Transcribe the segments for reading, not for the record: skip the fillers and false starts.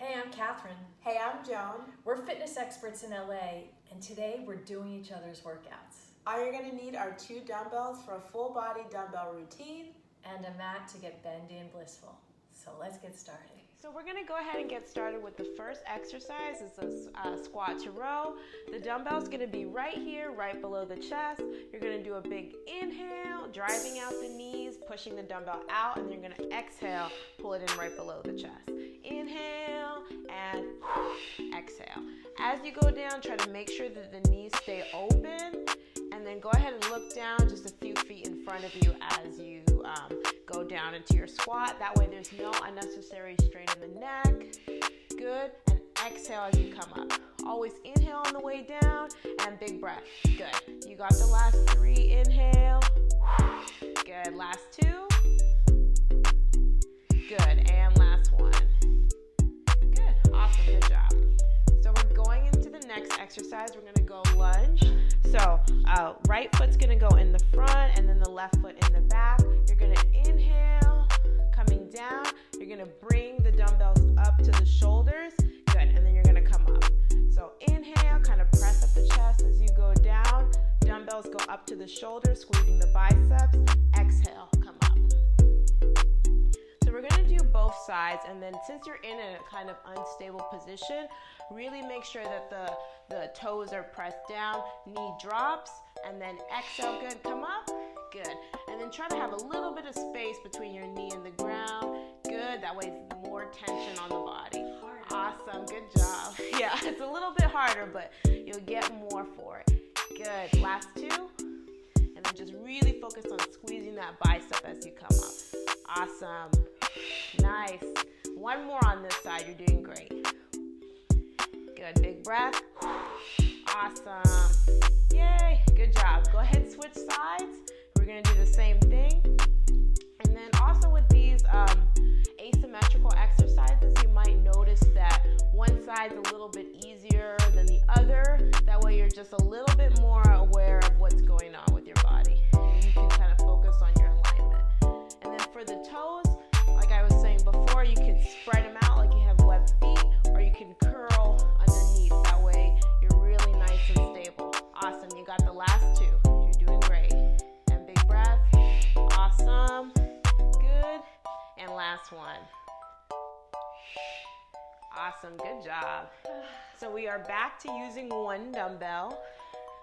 Hey, I'm Catherine. Hey, I'm Joan. We're fitness experts in LA, and today we're doing each other's workouts. You're going to need our 2 dumbbells for a full body dumbbell routine. And a mat to get bendy and blissful. So let's get started. So we're going to go ahead and get started with the first exercise. It's a squat to row. The dumbbell's going to be right here, right below the chest. You're going to do a big inhale, driving out the knees, pushing the dumbbell out, and then you're going to exhale, pull it in right below the chest. Inhale and exhale. As you go down, try to make sure that the knees stay open, and then go ahead and look down just a few feet in front of you as you go down into your squat. That way there's no unnecessary strain in the neck. Good. And exhale as you come up. Always inhale on the way down and big breath. Good. You got the last 3. Inhale. Good. Last 2. Good. And last 1. Good. Awesome. Good job. So we're going into the next exercise. We're going to go lunge. So right foot's going to go in the front and then the left foot in the back. You're going to inhale, coming down. You're going to bring the dumbbells up to the shoulders. Good. And then you're going to come up. So inhale, kind of press up the chest as you go down. Dumbbells go up to the shoulders, squeezing the biceps. Exhale, come up. So we're going to do both sides, and then since you're in a kind of unstable position, really make sure that the toes are pressed down, knee drops, and then exhale. Good. Come up. Good. And then try to have a little bit of space between your knee and the ground. Good. That way it's more tension on the body. Awesome. Good job. Yeah, it's a little bit harder, but you'll get more for it. Good. Last 2. And then just really focus on squeezing that bicep as you come up. Awesome. Nice. 1 more on this side. You're doing great. Good. Big breath. Awesome. Yay. Good job. Go ahead and switch sides. We're going to do the same thing. And then also with these asymmetrical exercises, you might notice that one side's a little bit easier than the other. That way you're just a little bit more aware of what's going on with your body. And you can kind of focus on your alignment. And then for the toes, like I was saying before, you can spread them out like you have webbed feet, or you can curl underneath. That way you're really nice and stable. Awesome. You got the last 2. You're doing great. And big breath. Awesome. Good. And last 1. Awesome. Good job. So we are back to using 1 dumbbell.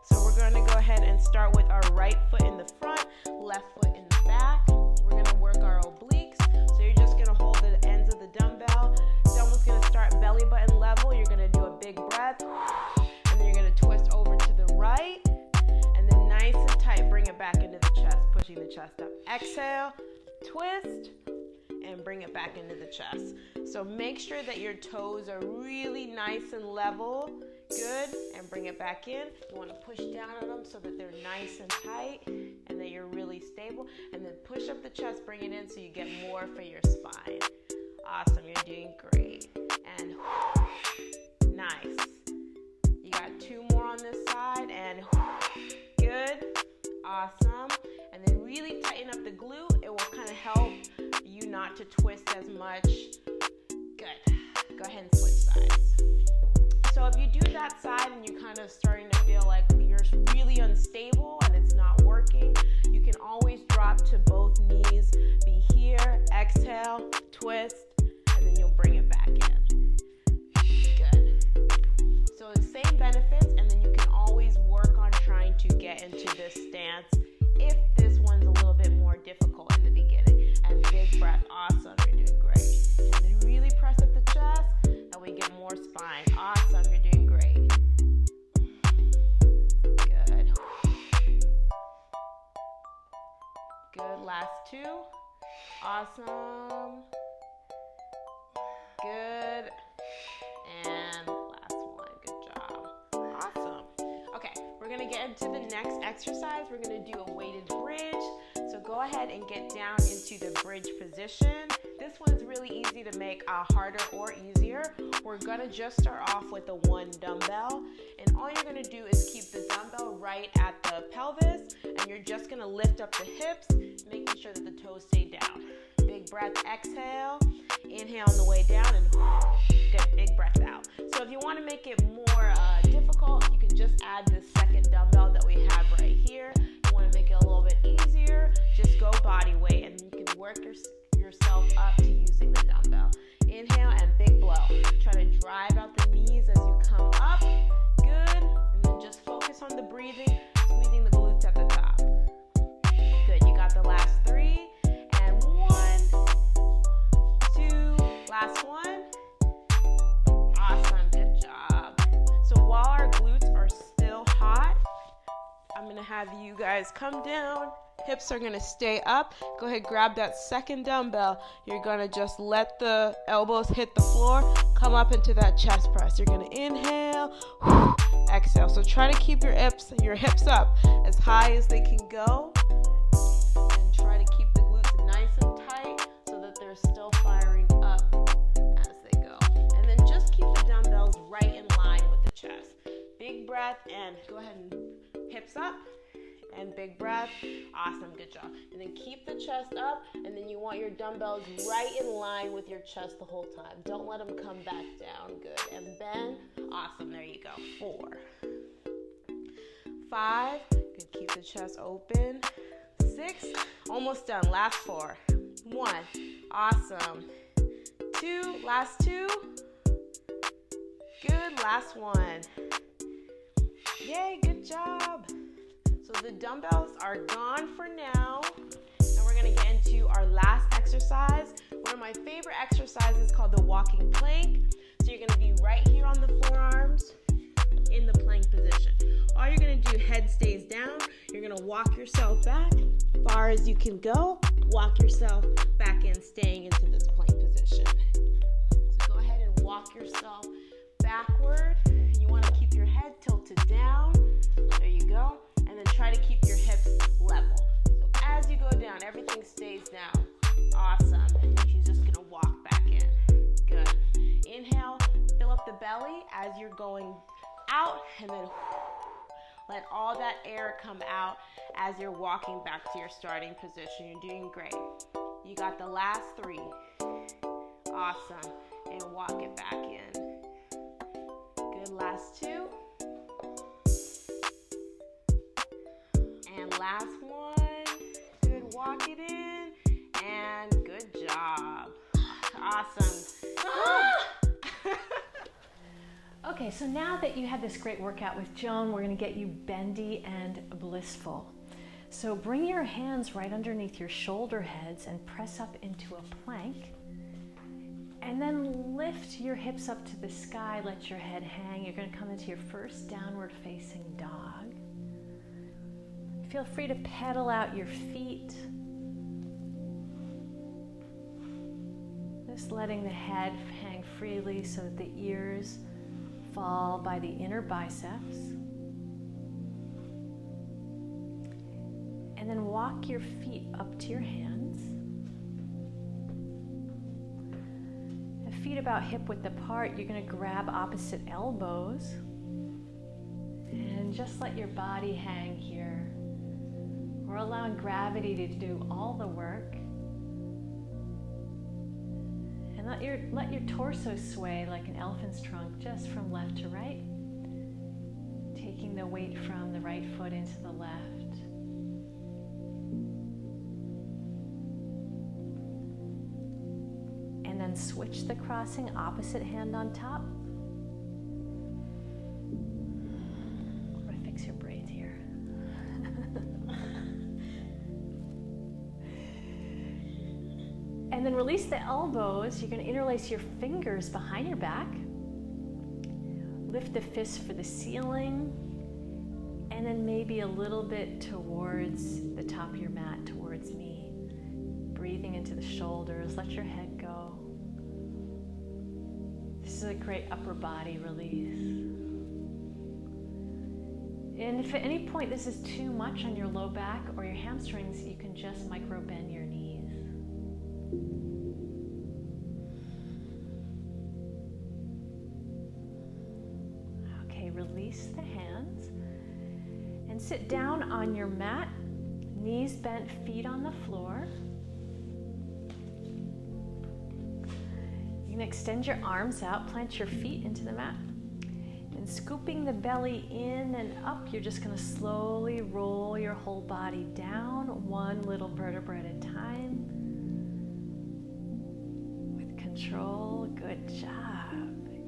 So we're going to go ahead and start with our right foot in the front, left foot in the back. We're going to work our obliques. So you're just going to hold the ends of the dumbbell. Someone's going to start belly button level. You're going to do a big breath. And then you're going to twist over to the right. And then nice and tight, bring it back into the chest, pushing the chest up. Exhale, twist, and bring it back into the chest. So make sure that your toes are really nice and level. Good. And bring it back in. You want to push down on them so that they're nice and tight and that you're really stable. And then push up the chest, bring it in so you get more for your spine. Awesome. You're doing great. And nice. You got 2 more on this side. And good. Awesome. And then really tighten up the glute. It will kind of help you not to twist as much. Good. Go ahead and switch sides. So if you do that side and you're kind of starting to feel like you're really unstable and it's not working, you can always drop to both knees. Be here, exhale, twist, and then you'll bring it back in. Good. So the same benefits, and then you can always work on trying to get into this stance if this one's a little bit more difficult in the beginning. And big breath. Awesome. You're doing great. And then really press up the chest. That way you get more spine. Awesome. You're doing great. Good. Good. Last 2. Awesome. Good. And last 1. Good job. Awesome. Okay, we're going to get into the next exercise. We're going to do a weighted bridge. So go ahead and get down into the bridge position. This one's really easy to make harder or easier. We're going to just start off with the 1 dumbbell. And all you're going to do is keep the dumbbell right at the pelvis. And you're just going to lift up the hips, making sure that the toes stay down. Big breath, exhale. Inhale on the way down and Good, big breath out. So if you want to make it more difficult, you can just add the second dumbbell that we have right here. You want to make it a little bit easier, just go body weight, and you can work yourself up to using the dumbbell. Inhale and big blow. Try to drive out the knees as you come up. Good. And then just focus on the breathing, squeezing the glutes at the top. Good. You got the last 3. And 1, 2, last one. Awesome. Good job. So while our glutes are still hot, I'm going to have you guys come down. Hips are going to stay up. Go ahead, grab that second dumbbell. You're going to just let the elbows hit the floor. Come up into that chest press. You're going to inhale, exhale. So try to keep your hips up as high as they can go. And try to keep the glutes nice and tight so that they're still firing up as they go. And then just keep the dumbbells right in line with the chest. Big breath and go ahead and hips up. And big breath. Awesome, good job. And then keep the chest up, and then you want your dumbbells right in line with your chest the whole time. Don't let them come back down. Good. And bend. Awesome, there you go. 4, 5. Good, keep the chest open. 6, almost done. Last 4. 1, awesome. 2, last 2. Good, last 1. Yay, good job. So the dumbbells are gone for now, and we're gonna get into our last exercise. One of my favorite exercises called the walking plank. So you're gonna be right here on the forearms in the plank position. All you're gonna do, head stays down. You're gonna walk yourself back far as you can go. Walk yourself back in, staying into this plank position. So go ahead and walk yourself backward. You wanna keep your head tilted down. There you go. And then try to keep your hips level. So as you go down, everything stays down. Awesome. And then you're just gonna walk back in. Good. Inhale, fill up the belly as you're going out, and then let all that air come out as you're walking back to your starting position. You're doing great. You got the last 3. Awesome. And walk it back in. Good, last 2. And last 1. Good, walk it in. And good job. Awesome. Okay, so now that you had this great workout with Joan, we're going to get you bendy and blissful. So bring your hands right underneath your shoulder heads and press up into a plank. And then lift your hips up to the sky, let your head hang. You're going to come into your first downward facing dog. Feel free to pedal out your feet. Just letting the head hang freely so that the ears fall by the inner biceps. And then walk your feet up to your hands. The feet about hip width apart, you're going to grab opposite elbows. And just let your body hang here. We're allowing gravity to do all the work. And let your torso sway like an elephant's trunk, just from left to right. Taking the weight from the right foot into the left. And then switch the crossing, opposite hand on top. I'm gonna fix your braids here. And then release the elbows. You're going to interlace your fingers behind your back. Lift the fists for the ceiling. And then maybe a little bit towards the top of your mat, towards me. Breathing into the shoulders. Let your head go. This is a great upper body release. And if at any point this is too much on your low back or your hamstrings, you can just micro bend your knees. Okay, release the hands and sit down on your mat, knees bent, feet on the floor. You're can extend your arms out, plant your feet into the mat. And scooping the belly in and up, you're just going to slowly roll your whole body down, one little vertebra at a time. With control. Good job.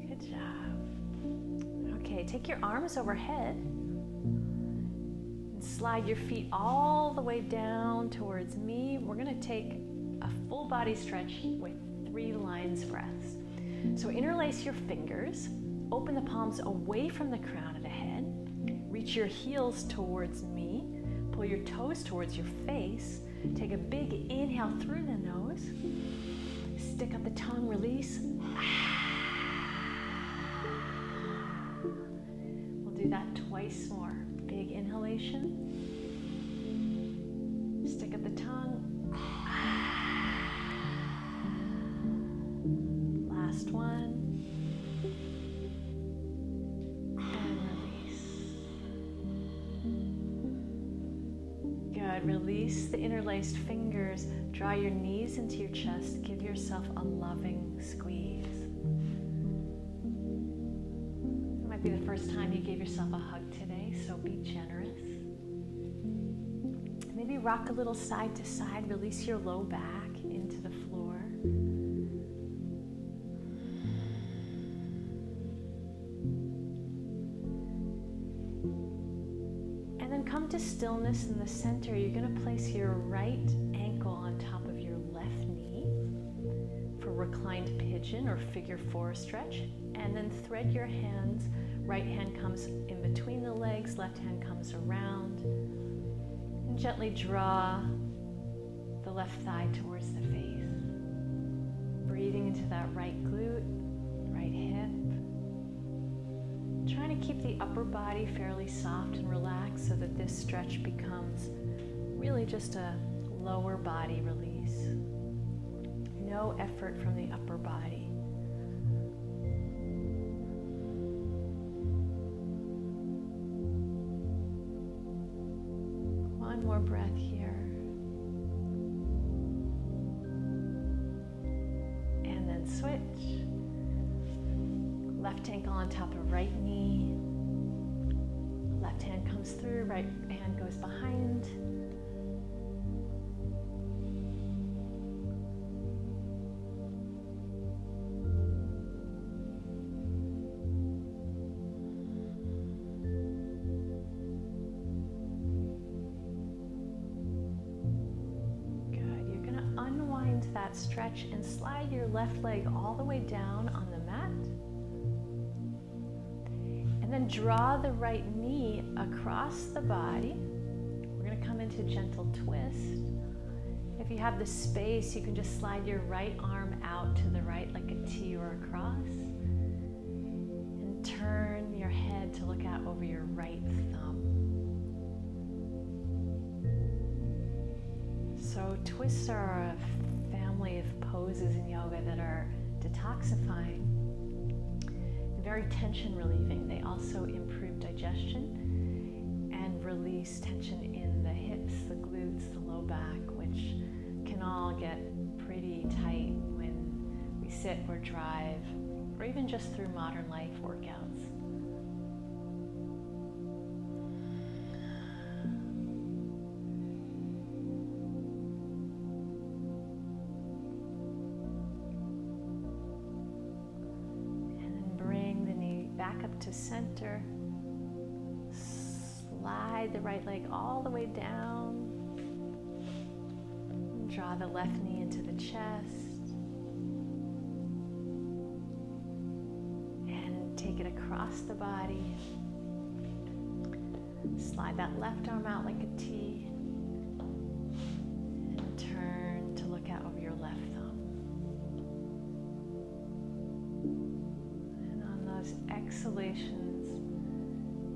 Good job. Okay, take your arms overhead and slide your feet all the way down towards me. We're going to take a full body stretch with 3 lines breaths. So interlace your fingers. Open the palms away from the crown of the head. Reach your heels towards me. Pull your toes towards your face. Take a big inhale through the nose. Stick up the tongue, release. We'll do that twice more. Big inhalation. Stick up the tongue. Last one. Release the interlaced fingers. Draw your knees into your chest. Give yourself a loving squeeze. It might be the first time you gave yourself a hug today, so be generous. Maybe rock a little side to side. Release your low back into the floor. Come to stillness in the center. You're going to place your right ankle on top of your left knee for reclined pigeon or figure 4 stretch. And then thread your hands. Right hand comes in between the legs, left hand comes around. And gently draw the left thigh towards the face. Breathing into that right glute, right hip. Trying to keep the upper body fairly soft and relaxed so that this stretch becomes really just a lower body release. No effort from the upper body. One more breath here. And then switch. Left ankle on top of right knee. Left hand comes through, right hand goes behind. Good. You're going to unwind that stretch and slide your left leg all the way down on the mat. And then draw the right knee across the body. We're going to come into gentle twist. If you have the space, you can just slide your right arm out to the right like a T or a cross. And turn your head to look out over your right thumb. So twists are a family of poses in yoga that are detoxifying. Very tension relieving. They also improve digestion and release tension in the hips, the glutes, the low back, which can all get pretty tight when we sit or drive, or even just through modern life workouts. Back up to center. Slide the right leg all the way down. Draw the left knee into the chest. And take it across the body. Slide that left arm out like a T. And turn to look out over your left thumb. Exhalations.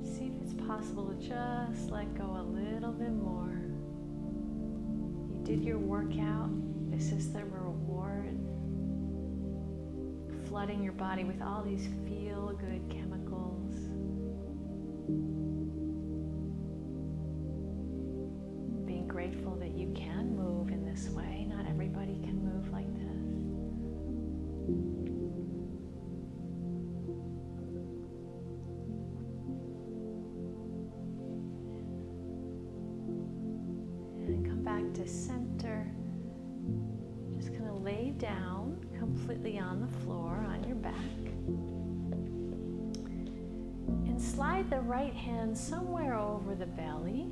See if it's possible to just let go a little bit more. You did your workout. This is the reward. Flooding your body with all these feel-good chemicals. Being grateful that you can move in this way. Not everybody can move like this. lay down completely on the floor on your back. And slide the right hand somewhere over the belly.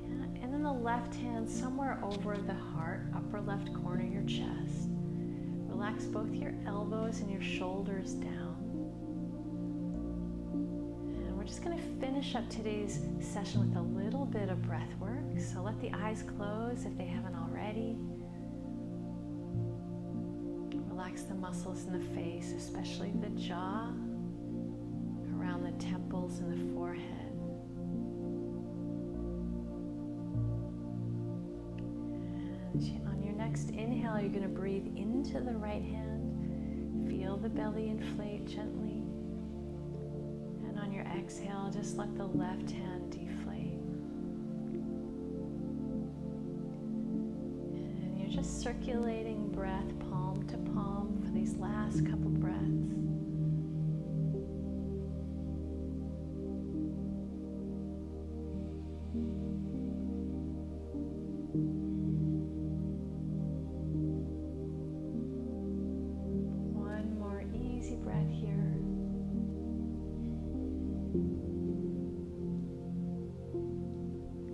Yeah, and then the left hand somewhere over the heart, upper left corner of your chest. Relax both your elbows and your shoulders down. And we're just going to finish up today's session with a little bit of breath work. So let the eyes close if they haven't already. Relax the muscles in the face, especially the jaw, around the temples and the forehead. And on your next inhale, you're going to breathe into the right hand. Feel the belly inflate gently. And on your exhale, just let the left hand deflate. And you're just circulating breath palm to palm for these last couple breaths. One more easy breath here.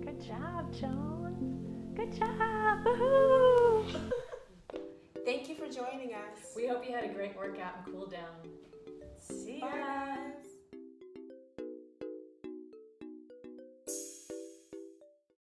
Good job, Joan. Good job. Woohoo! Thank you for joining us. We hope you had a great workout and cool down. See Bye, ya. guys.